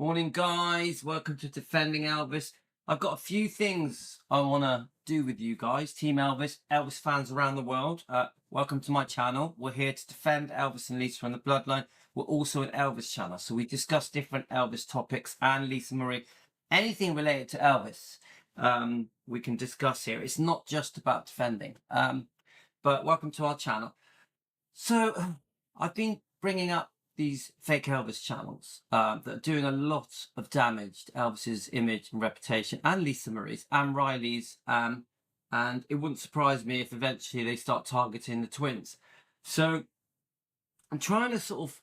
Morning, guys. Welcome to Defending Elvis. I've got a few things I want to do with you guys. Team Elvis, Elvis fans around the world. Welcome to my channel. We're here to defend Elvis and Lisa from the bloodline. We're also an Elvis channel, so we discuss different Elvis topics and Lisa Marie. Anything related to Elvis, we can discuss here. It's not just about defending. But welcome to our channel. So I've been bringing up these fake Elvis channels that are doing a lot of damage to Elvis's image and reputation, and Lisa Marie's and Riley's, and it wouldn't surprise me if eventually they start targeting the twins. So I'm trying to sort of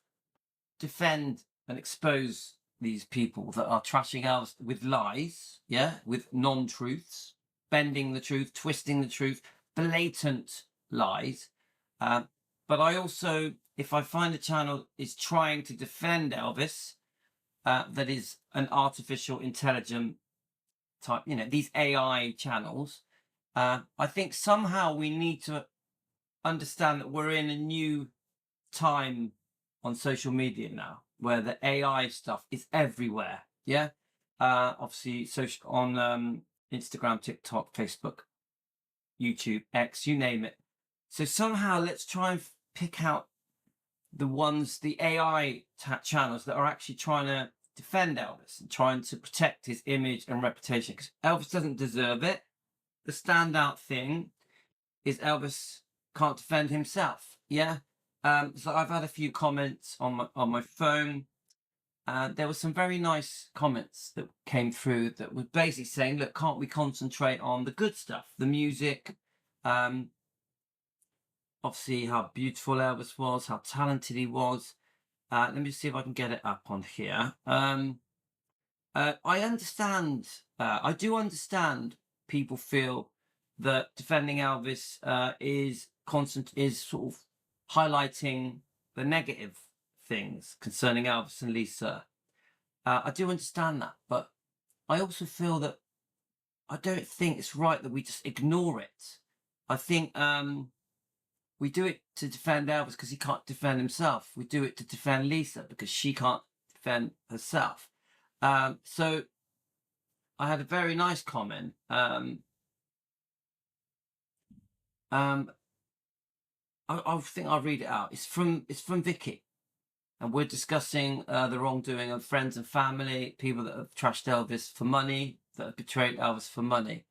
defend and expose these people that are trashing Elvis with lies, with non-truths, bending the truth, twisting the truth, blatant lies. But I also, if I find a channel is trying to defend Elvis, that is an artificial intelligent type, these AI channels, I think somehow we need to understand that we're in a new time on social media now, where the AI stuff is everywhere. Obviously, on Instagram, TikTok, Facebook, YouTube, X, you name it. So somehow let's try and pick out the AI channels that are actually trying to defend Elvis and trying to protect his image and reputation, because Elvis doesn't deserve it. The standout thing is Elvis can't defend himself. So I've had a few comments on my phone. There were some very nice comments that came through that were basically saying, look, can't we concentrate on the good stuff, the music, obviously how beautiful Elvis was, how talented he was. Let me see if I can get it up on here. I understand, I do understand people feel that defending Elvis is sort of highlighting the negative things concerning Elvis and Lisa. I do understand that, but I also feel that I don't think it's right that we just ignore it. I think we do it to defend Elvis because he can't defend himself. We do it to defend Lisa because she can't defend herself. So I had a very nice comment. I think I'll read it out. It's from Vicky, and we're discussing the wrongdoing of friends and family, people that have trashed Elvis for money, that have betrayed Elvis for money.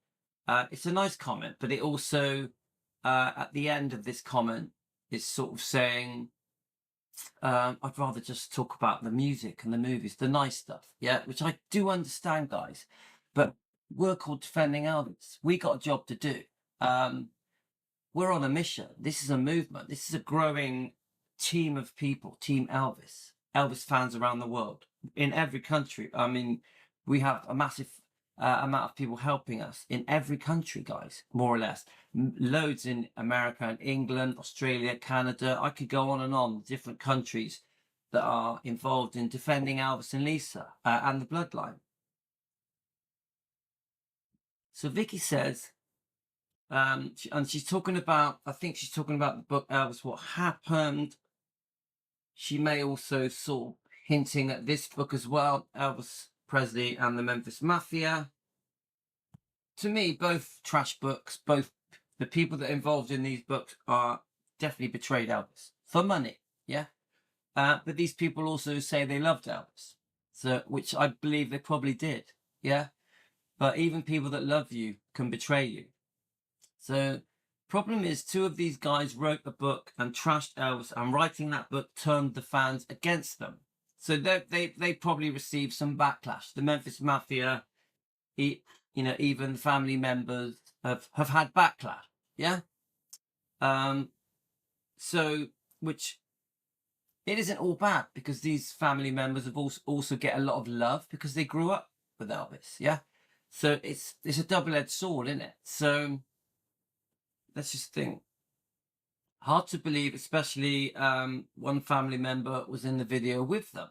It's a nice comment, but it also, at the end of this comment, is sort of saying, I'd rather just talk about the music and the movies, the nice stuff, which I do understand, guys. But we're called Defending Elvis. We got a job to do. We're on a mission. This is a movement. This is a growing team of people, Team Elvis, Elvis fans around the world, in every country. I mean, we have a massive amount of people helping us in every country, guys, more or less. Loads in America and England, Australia, Canada. I could go on and on, different countries that are involved in defending Elvis and Lisa and the bloodline. So Vicky says, and she's talking about, I think she's talking about the book Elvis, What Happened. She may also sort of hinting at this book as well, Elvis Presley and the Memphis Mafia. To me, both trash books, both the people that are involved in these books are definitely betrayed Elvis for money, but these people also say they loved Elvis, so which I believe they probably did, but even people that love you can betray you. So problem is, two of these guys wrote a book and trashed Elvis, and writing that book turned the fans against them. So they probably received some backlash. The Memphis Mafia, even family members have had backlash. So, which it isn't all bad, because these family members have also get a lot of love because they grew up with Elvis. So it's a double-edged sword, isn't it? So let's just think. Hard to believe, especially one family member was in the video with them.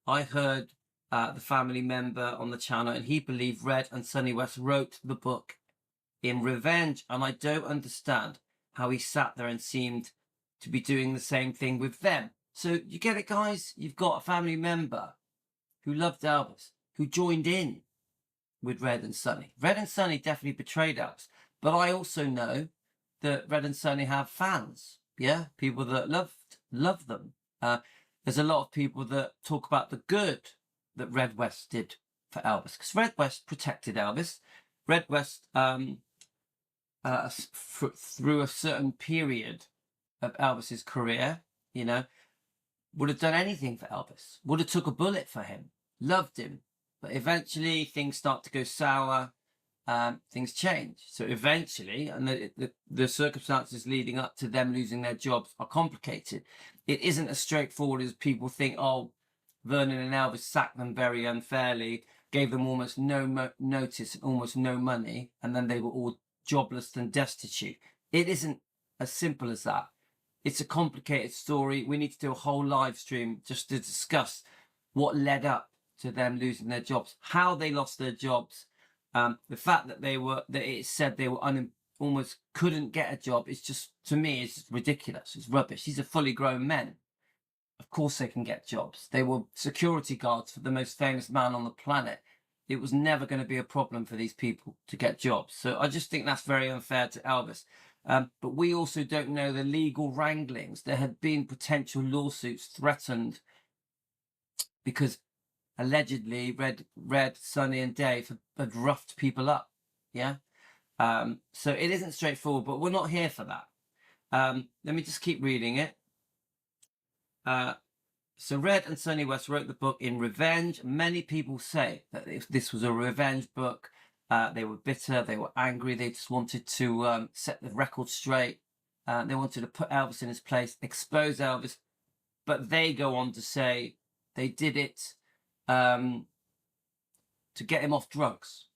I heard the family member on the channel, and he believed Red and Sonny West wrote the book in revenge, and I don't understand how he sat there and seemed to be doing the same thing with them. So you get it, guys? You've got a family member who loved Elvis, who joined in with Red and Sonny. Red and Sonny definitely betrayed Elvis. But I also know that Red and Sonny have fans, yeah? People that love them. There's a lot of people that talk about the good that Red West did for Elvis. Because Red West protected Elvis. Red West, through a certain period of Elvis's career, you know, would have done anything for Elvis, would have took a bullet for him, loved him. But eventually things start to go sour, things change. So eventually, and the circumstances leading up to them losing their jobs are complicated. It isn't as straightforward as people think, oh, Vernon and Elvis sacked them very unfairly, gave them almost no notice and almost no money, and then they were all jobless and destitute. It isn't as simple as that. It's a complicated story. We need to do a whole live stream just to discuss what led up to them losing their jobs, how they lost their jobs, the fact that it said they were almost couldn't get a job. It's just, to me, it's just ridiculous. It's rubbish. These are fully grown men. Of course they can get jobs. They were security guards for the most famous man on the planet. It was never going to be a problem for these people to get jobs. So I just think that's very unfair to Elvis. But we also don't know the legal wranglings. There had been potential lawsuits threatened because allegedly Red, Sonny and Dave had roughed people up. Yeah. So it isn't straightforward, but we're not here for that. Let me just keep reading it. So Red and Sonny West wrote the book in revenge. Many people say that this was a revenge book. They were bitter, they were angry, they just wanted to set the record straight. They wanted to put Elvis in his place, expose Elvis. But they go on to say they did it to get him off drugs.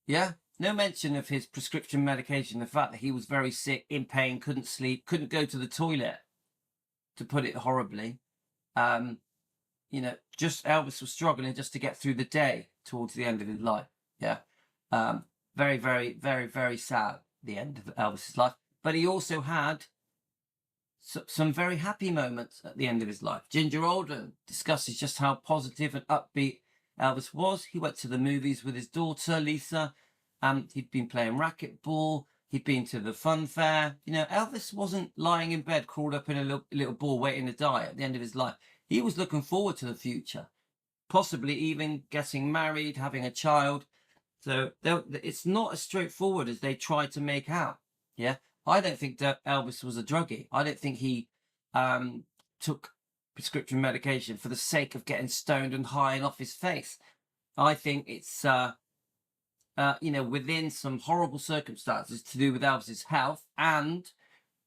Yeah? No mention of his prescription medication, the fact that he was very sick, in pain, couldn't sleep, couldn't go to the toilet, to put it horribly. You know, just Elvis was struggling just to get through the day towards the end of his life. Yeah. Very, very, very, very sad, the end of Elvis's life. But he also had some very happy moments at the end of his life. Ginger Alden discusses just how positive and upbeat Elvis was. He went to the movies with his daughter, Lisa. He'd been playing racquetball. He'd been to the fun fair. You know, Elvis wasn't lying in bed, crawled up in a little ball waiting to die at the end of his life. He was looking forward to the future, possibly even getting married, having a child. So it's not as straightforward as they tried to make out. Yeah, I don't think that Elvis was a druggie. I don't think he took prescription medication for the sake of getting stoned and high and off his face. I think it's you know, within some horrible circumstances to do with Elvis's health and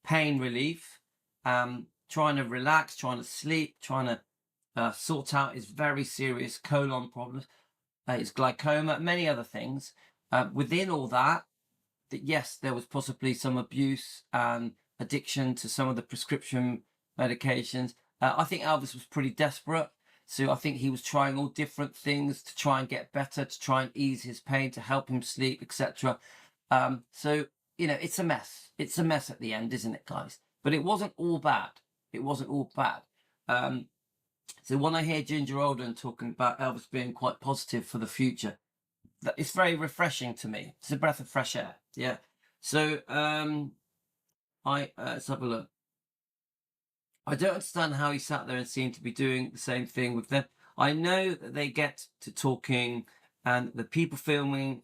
pain relief, trying to relax, trying to sleep, trying to sort out his very serious colon problems, his glaucoma, many other things. Within all that, yes, there was possibly some abuse and addiction to some of the prescription medications. I think Elvis was pretty desperate. So I think he was trying all different things to try and get better, to try and ease his pain, to help him sleep, etc. So, you know, it's a mess. It's a mess at the end, isn't it, guys? But it wasn't all bad. It wasn't all bad. So when I hear Ginger Alden talking about Elvis being quite positive for the future, it's very refreshing to me. It's a breath of fresh air. Yeah. So let's have a look. I don't understand how he sat there and seemed to be doing the same thing with them. I know that they get to talking and the people filming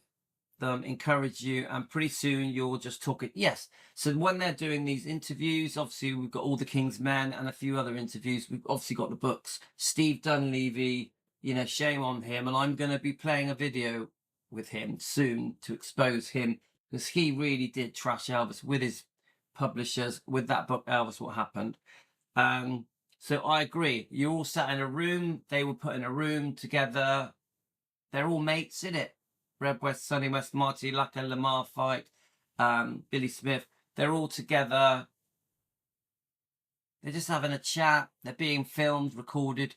them encourage you, and pretty soon you're just talking. Yes. So when they're doing these interviews, obviously we've got All the King's Men and a few other interviews. We've obviously got the books. Steve Dunleavy, you know, shame on him. And I'm going to be playing a video with him soon to expose him, because he really did trash Elvis with his publishers with that book, Elvis, What Happened. So I agree. You all sat in a room. They were put in a room together. They're all mates in it. Red West, Sonny West, Marty Lucker, Lamar Fight, Billy Smith. They're all together. They're just having a chat. They're being filmed, recorded.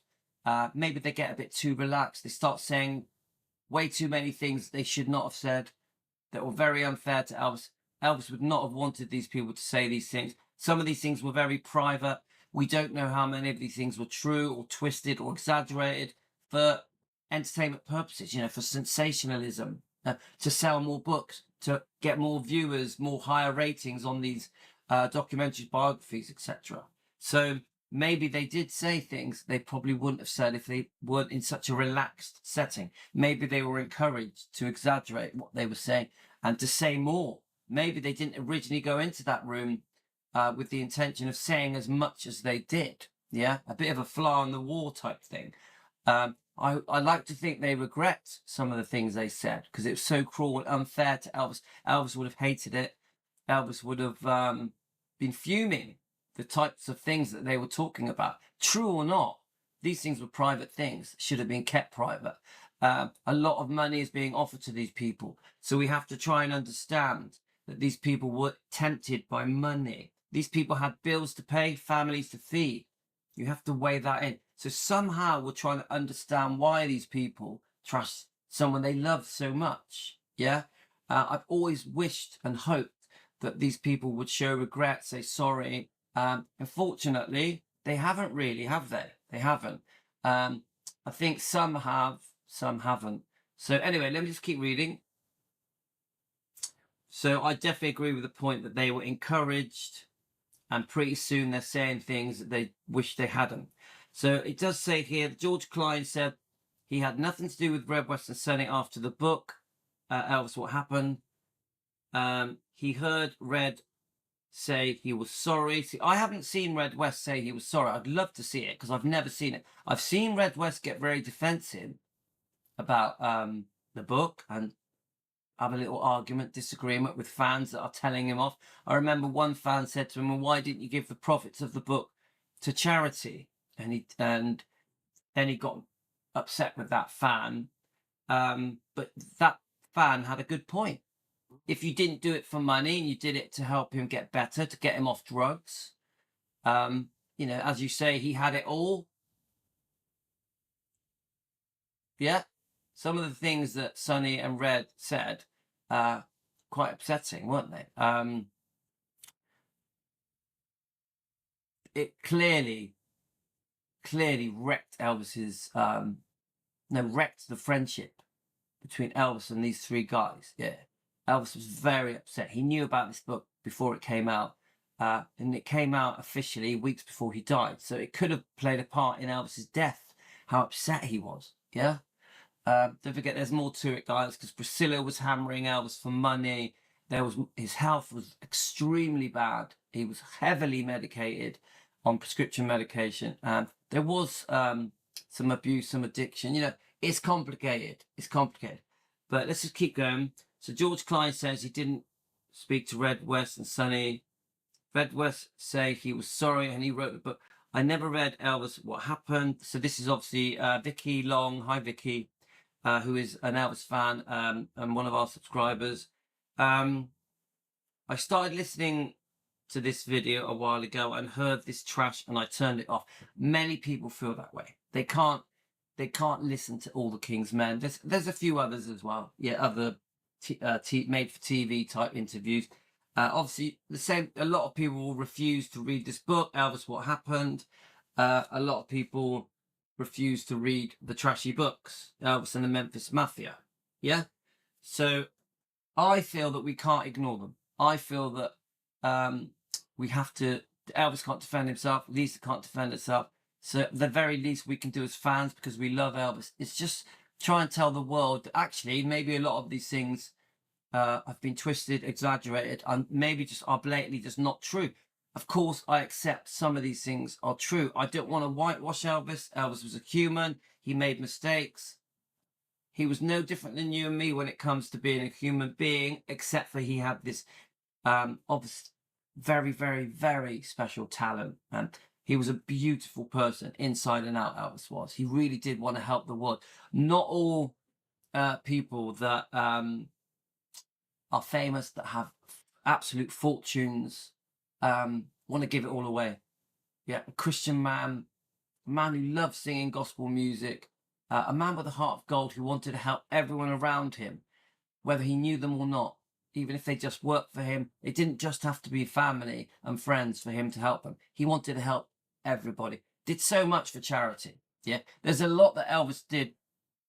Maybe they get a bit too relaxed. They start saying way too many things they should not have said that were very unfair to Elvis. Elvis would not have wanted these people to say these things. Some of these things were very private. We don't know how many of these things were true or twisted or exaggerated. For entertainment purposes, you know, for sensationalism, to sell more books, to get more viewers, more higher ratings on these documentaries, biographies, etc. So maybe they did say things they probably wouldn't have said if they weren't in such a relaxed setting. Maybe they were encouraged to exaggerate what they were saying and to say more. Maybe they didn't originally go into that room with the intention of saying as much as they did. Yeah, a bit of a fly on the wall type thing. I like to think they regret some of the things they said because it was so cruel and unfair to Elvis. Elvis would have hated it. Elvis would have been fuming the types of things that they were talking about. True or not, these things were private things, should have been kept private. A lot of money is being offered to these people. So we have to try and understand that these people were tempted by money. These people had bills to pay, families to feed. You have to weigh that in. So somehow we're trying to understand why these people trust someone they love so much. Yeah. I've always wished and hoped that these people would show regret, say sorry. Unfortunately, they haven't really, have they? They haven't. I think some have, some haven't. So anyway, let me just keep reading. So I definitely agree with the point that they were encouraged, and pretty soon they're saying things that they wish they hadn't. So it does say here, George Klein said he had nothing to do with Red, West and Sunny after the book, Elvis, What Happened. He heard Red say he was sorry. See, I haven't seen Red West say he was sorry. I'd love to see it because I've never seen it. I've seen Red West get very defensive about the book and have a little argument, disagreement with fans that are telling him off. I remember one fan said to him, well, why didn't you give the profits of the book to charity? And then he got upset with that fan. But that fan had a good point. If you didn't do it for money and you did it to help him get better, to get him off drugs, you know, as you say, he had it all. Yeah. Some of the things that Sonny and Red said, quite upsetting, weren't they? It clearly wrecked Elvis's, wrecked the friendship between Elvis and these three guys. Yeah. Elvis was very upset. He knew about this book before it came out, and it came out officially weeks before he died. So it could have played a part in Elvis's death, how upset he was. Yeah. Don't forget, there's more to it, guys, because Priscilla was hammering Elvis for money. His health was extremely bad. He was heavily medicated on prescription medication, and there was some abuse, some addiction. You know, it's complicated. It's complicated. But let's just keep going. So George Klein says he didn't speak to Red, West, and Sonny. Red West say he was sorry, and he wrote the book. I never read Elvis, What Happened. So this is obviously Vicky Long. Hi, Vicky. Who is an Elvis fan and one of our subscribers. I started listening to this video a while ago and heard this trash and I turned it off. Many people feel that way. They can't listen to All the King's Men. There's a few others as well. Yeah, other made for TV type interviews. Obviously, the same. A lot of people will refuse to read this book, Elvis, What Happened. A lot of people refuse to read the trashy books, Elvis and the Memphis Mafia. Yeah? So I feel that we can't ignore them. I feel that we have to, Elvis can't defend himself, Lisa can't defend herself. So the very least we can do as fans, because we love Elvis, is just try and tell the world that actually maybe a lot of these things have been twisted, exaggerated, and maybe just are blatantly just not true. Of course, I accept some of these things are true. I don't want to whitewash Elvis. Elvis was a human. He made mistakes. He was no different than you and me when it comes to being a human being, except for he had this obvious, very, very, very special talent. And he was a beautiful person inside and out, Elvis was. He really did want to help the world. Not all people that are famous, that have absolute fortunes, want to give it all away. Yeah, a Christian man, a man who loved singing gospel music, a man with a heart of gold who wanted to help everyone around him, whether he knew them or not, even if they just worked for him. It didn't just have to be family and friends for him to help them. He wanted to help everybody. Did so much for charity. Yeah, there's a lot that Elvis did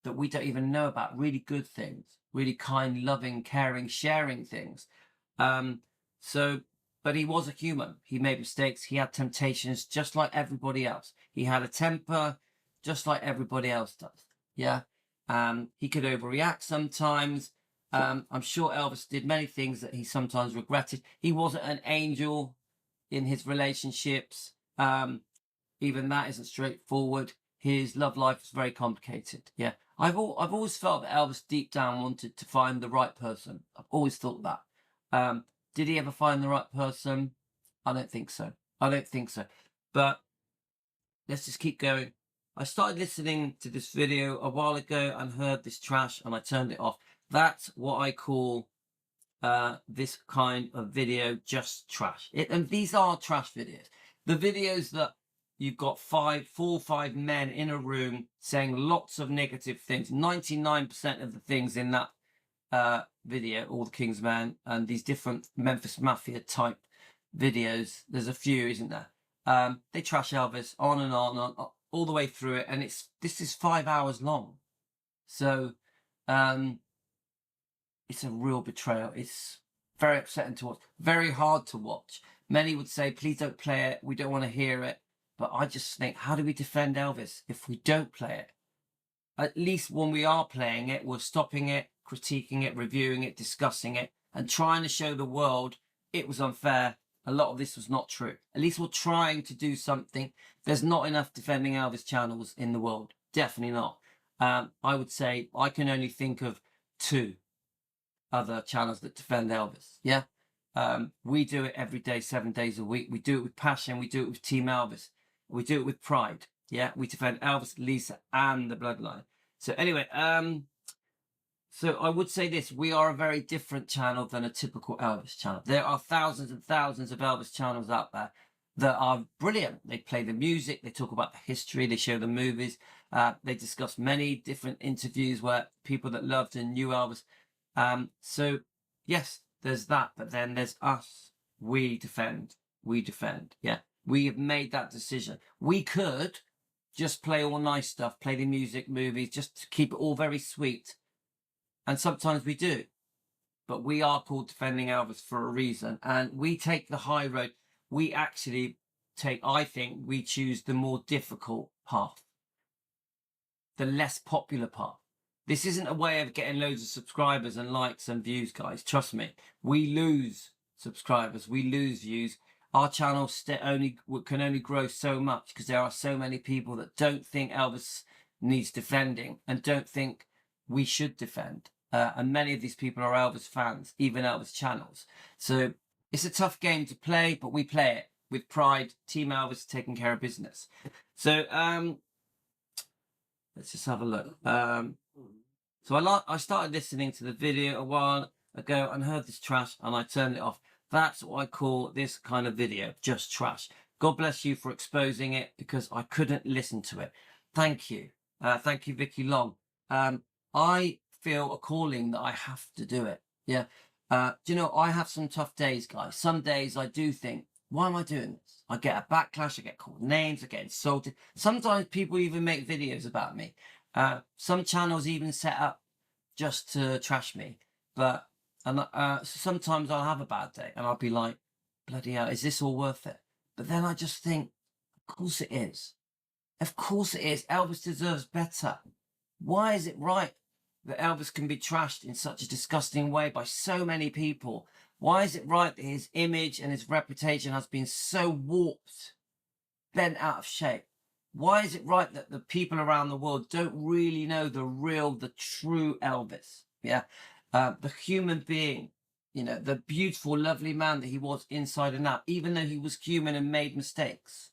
that we don't even know about, really good things, really kind, loving, caring, sharing things. But he was a human. He made mistakes. He had temptations just like everybody else. He had a temper just like everybody else does. Yeah. He could overreact sometimes. I'm sure Elvis did many things that he sometimes regretted. He wasn't an angel in his relationships. Even that isn't straightforward. His love life was very complicated. Yeah. I've always felt that Elvis deep down wanted to find the right person. I've always thought that. Did he ever find the right person? I don't think so. I don't think so. But let's just keep going. I started listening to this video a while ago and heard this trash and I turned it off. That's what I call this kind of video, just trash. And these are trash videos. The videos that you've got 4 or 5 men in a room saying lots of negative things. 99% of the things in that video, All the King's Men, and these different Memphis Mafia type videos, there's a few, isn't there? They trash Elvis on and on, all the way through it, and this is 5 hours long. So it's a real betrayal. It's very upsetting to watch, very hard to watch. Many would say, please don't play it, we don't want to hear it. But I just think, how do we defend Elvis if we don't play it? At least when we are playing it, we're stopping it, critiquing it, reviewing it, discussing it, and trying to show the world it was unfair. A lot of this was not true. At least we're trying to do something. There's not enough defending Elvis channels in the world. Definitely not. I would say I can only think of 2 other channels that defend Elvis. Yeah. We do it every day, 7 days a week. We do it with passion. We do it with Team Elvis. We do it with pride. Yeah. We defend Elvis, Lisa, and the bloodline. So anyway, so I would say this, we are a very different channel than a typical Elvis channel. There are thousands and thousands of Elvis channels out there that are brilliant. They play the music, they talk about the history, they show the movies, they discuss many different interviews where people that loved and knew Elvis. So yes, there's that, but then there's us. We defend. Yeah, we have made that decision. We could just play all nice stuff, play the music, movies, just to keep it all very sweet. And sometimes we do. But we are called Defending Elvis for a reason. And we take the high road. We actually I think we choose the more difficult path. The less popular path. This isn't a way of getting loads of subscribers and likes and views, guys. Trust me. We lose subscribers. We lose views. Our channel can only grow so much because there are so many people that don't think Elvis needs defending and don't think we should defend. And many of these people are Elvis fans, even Elvis channels. So it's a tough game to play, but we play it with pride. Team Elvis taking care of business. So let's just have a look. So I started listening to the video a while ago and heard this trash and I turned it off. That's what I call this kind of video, just trash. God bless you for exposing it because I couldn't listen to it. Thank you. Thank you, Vicky Long. I feel a calling that I have to do it. Yeah. Do you know, I have some tough days, guys. Some days I do think, why am I doing this? I get a backlash, I get called names, I get insulted. Sometimes people even make videos about me. Some channels even set up just to trash me. But sometimes I'll have a bad day and I'll be like, bloody hell, is this all worth it? But then I just think, of course it is. Of course it is. Elvis deserves better. Why is it right that Elvis can be trashed in such a disgusting way by so many people? Why is it right that his image and his reputation has been so warped, bent out of shape? Why is it right that the people around the world don't really know the true Elvis? Yeah. The human being, you know, the beautiful, lovely man that he was inside and out, even though he was human and made mistakes.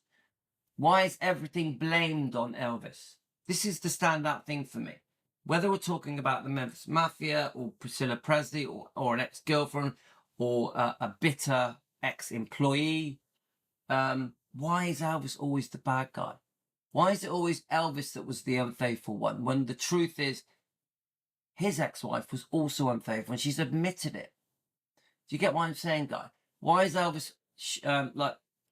Why is everything blamed on Elvis? This is the standout thing for me. Whether we're talking about the Memphis Mafia or Priscilla Presley or an ex-girlfriend or a bitter ex-employee, why is Elvis always the bad guy? Why is it always Elvis that was the unfaithful one when the truth is his ex-wife was also unfaithful and she's admitted it? Do you get what I'm saying, guy? Why is Elvis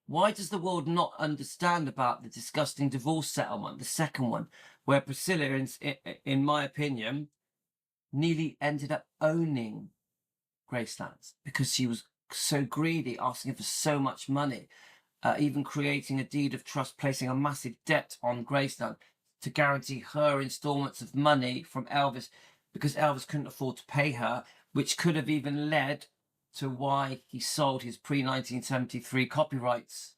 Why does the world not understand about the disgusting divorce settlement, the second one, where Priscilla, in my opinion, nearly ended up owning Graceland because she was so greedy, asking for so much money, even creating a deed of trust, placing a massive debt on Graceland to guarantee her installments of money from Elvis, because Elvis couldn't afford to pay her, which could have even led to why he sold his pre-1973 copyrights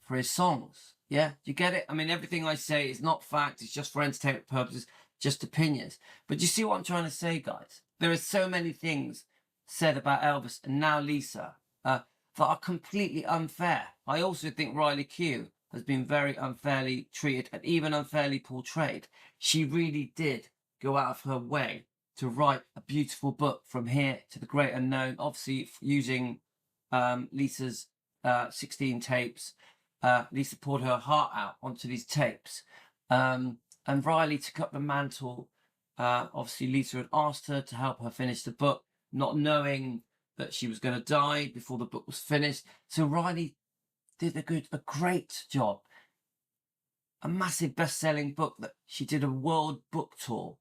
for his songs. Yeah, do you get it? I mean, everything I say is not fact, it's just for entertainment purposes, just opinions. But you see what I'm trying to say, guys? There are so many things said about Elvis and now Lisa that are completely unfair. I also think Riley Q has been very unfairly treated and even unfairly portrayed. She really did go out of her way to write a beautiful book, From Here to the Great Unknown, obviously using Lisa's 16 tapes. Lisa poured her heart out onto these tapes. And Riley took up the mantle. Obviously, Lisa had asked her to help her finish the book, not knowing that she was going to die before the book was finished. So Riley did a great job. A massive best-selling book that she did a world book tour,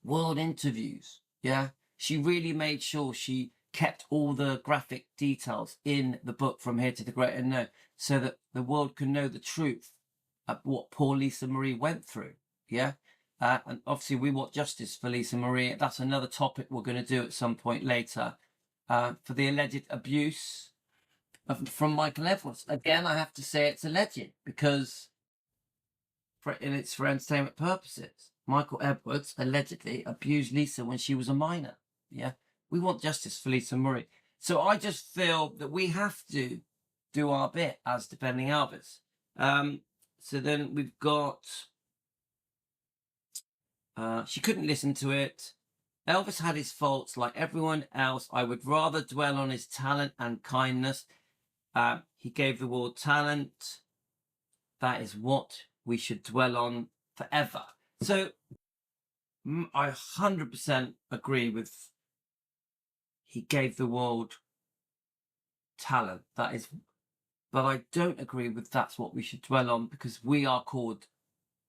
world interviews. Yeah, she really made sure she kept all the graphic details in the book From Here to the Great Unknown, so that the world can know the truth of what poor Lisa Marie went through. Yeah. And obviously we want justice for Lisa Marie. That's another topic we're going to do at some point later. For the alleged abuse from Michael Edwards. Again, I have to say it's alleged because it's for entertainment purposes. Michael Edwards allegedly abused Lisa when she was a minor. Yeah. We want justice for Lisa Marie. So I just feel that we have to do our bit as defending Elvis. So then we've got... she couldn't listen to it. Elvis had his faults like everyone else. I would rather dwell on his talent and kindness. He gave the world talent. That is what we should dwell on forever. So I 100% agree with he gave the world talent. That is, but I don't agree with that's what we should dwell on, because we are called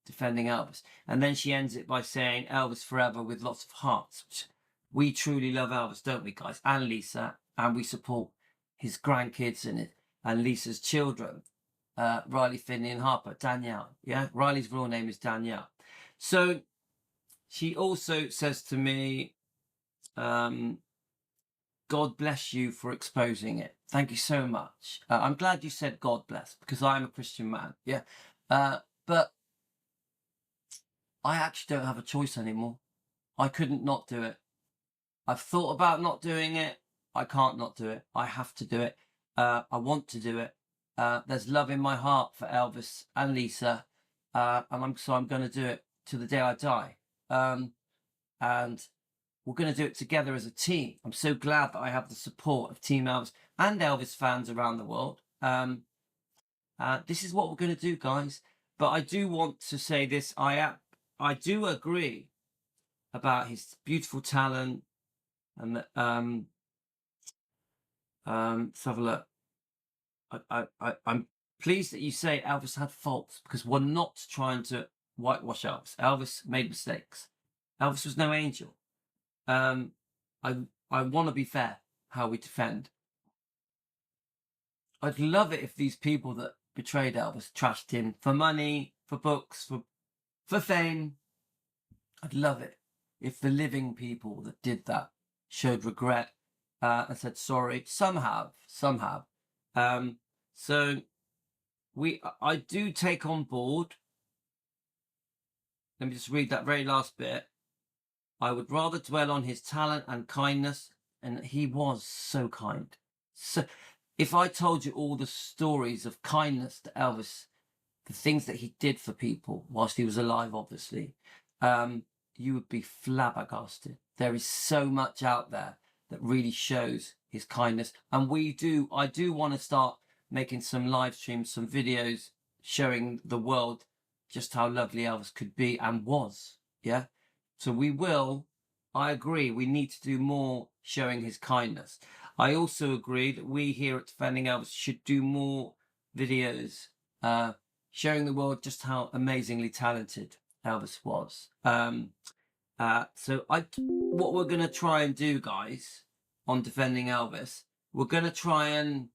defending Elvis. And then she ends it by saying Elvis forever with lots of hearts. We truly love Elvis, don't we, guys? And Lisa, and we support his grandkids and Lisa's children, Riley, Finney and Harper, Danielle. Yeah, Riley's real name is Danielle. So she also says to me, God bless you for exposing it. Thank you so much. I'm glad you said God bless, because I'm a Christian man. Yeah. But I actually don't have a choice anymore. I couldn't not do it. I've thought about not doing it. I can't not do it. I have to do it. I want to do it. There's love in my heart for Elvis and Lisa. And I'm going to do it to the day I die. And we're going to do it together as a team. I'm so glad that I have the support of Team Elvis and Elvis fans around the world. This is what we're going to do, guys. But I do want to say this. I do agree about his beautiful talent. And let's have a look. I'm pleased that you say Elvis had faults, because we're not trying to whitewash Elvis. Elvis made mistakes. Elvis was no angel. I want to be fair how we defend. I'd love it if these people that betrayed Elvis, trashed him for money, for books, for fame. I'd love it if the living people that did that showed regret and said sorry. Some have. So I do take on board. Let me just read that very last bit. I would rather dwell on his talent and kindness, and he was so kind. So if I told you all the stories of kindness to Elvis, the things that he did for people whilst he was alive, obviously, you would be flabbergasted. There is so much out there that really shows his kindness. And I do want to start making some live streams, some videos showing the world just how lovely Elvis could be and was. Yeah. So I agree, we need to do more showing his kindness. I also agree that we here at Defending Elvis should do more videos showing the world just how amazingly talented Elvis was. So what we're going to try and do, guys, on Defending Elvis, we're going to try and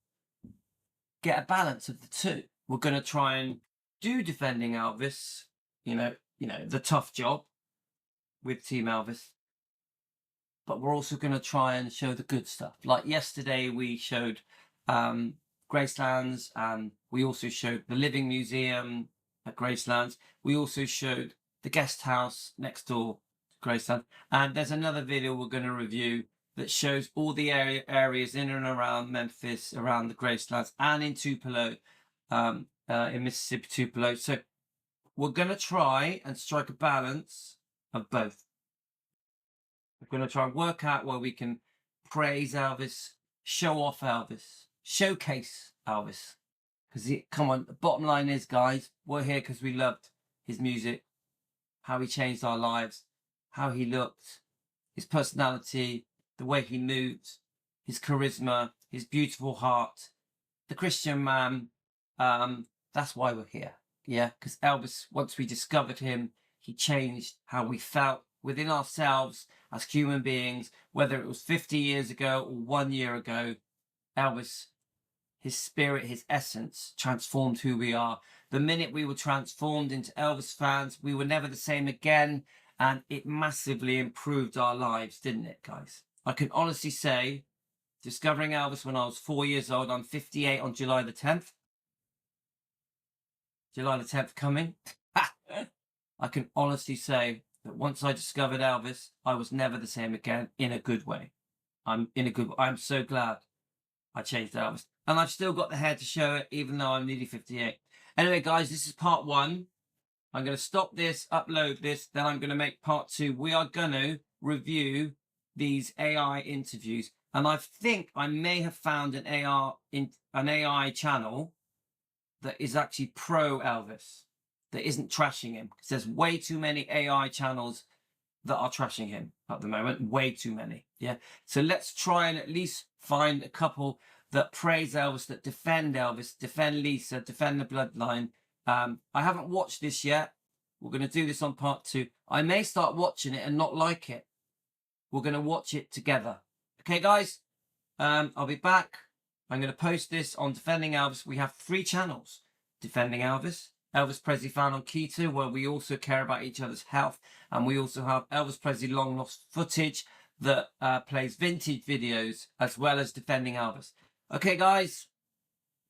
get a balance of the two. We're going to try and do Defending Elvis, you know, the tough job with Team Elvis, but we're also going to try and show the good stuff. Like yesterday, we showed Gracelands, and we also showed the Living Museum at Gracelands. We also showed the guest house next door to Graceland. And there's another video we're going to review that shows all the areas in and around Memphis, around the Gracelands, and in Tupelo, in Mississippi, Tupelo. So we're going to try and strike a balance of both. We're going to try and work out where we can praise Elvis, show off Elvis, showcase Elvis. Because, come on, the bottom line is, guys, we're here because we loved his music, how he changed our lives, how he looked, his personality, the way he moved, his charisma, his beautiful heart, the Christian man. That's why we're here. Yeah, because Elvis, once we discovered him, he changed how we felt within ourselves as human beings, whether it was 50 years ago or 1 year ago. Elvis, his spirit, his essence transformed who we are. The minute we were transformed into Elvis fans, we were never the same again, and it massively improved our lives, didn't it, guys? I can honestly say, discovering Elvis when I was 4 years old, I'm 58 on July the 10th. July the 10th coming. I can honestly say that once I discovered Elvis, I was never the same again, in a good way. I'm so glad I changed Elvis. And I've still got the hair to show it, even though I'm nearly 58. Anyway, guys, this is part 1. I'm going to stop this, upload this, then I'm going to make part 2. We are going to review these AI interviews. And I think I may have found an AI channel that is actually pro Elvis, that isn't trashing him. Because there's way too many AI channels that are trashing him at the moment. Way too many. Yeah. So let's try and at least find a couple that praise Elvis, that defend Elvis, defend Lisa, defend the bloodline. I haven't watched this yet. We're going to do this on part 2. I may start watching it and not like it. We're going to watch it together. Okay, guys? I'll be back. I'm going to post this on Defending Elvis. We have 3 channels. Defending Elvis, Elvis Presley Fan on Keto, where we also care about each other's health. And we also have Elvis Presley Long Lost Footage that plays vintage videos, as well as Defending Elvis. Okay, guys,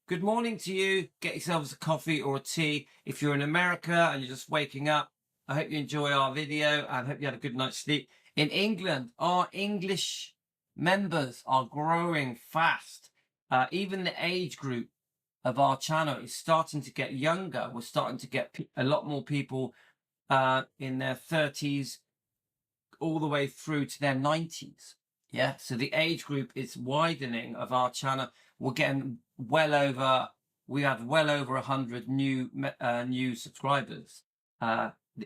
good morning to you. Get yourselves a coffee or a tea. If you're in America and you're just waking up, I hope you enjoy our video and hope you had a good night's sleep. In England, our English members are growing fast. Even the age group of our channel is starting to get younger. We're starting to get a lot more people in their 30s all the way through to their 90s. Yeah, so the age group is widening of our channel. We're getting we have well over 100 new subscribers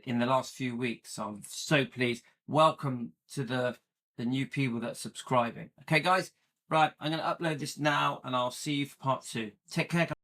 in the last few weeks. So I'm so pleased. Welcome to the new people that are subscribing. Okay, guys, right, I'm going to upload this now and I'll see you for part 2. Take care, guys.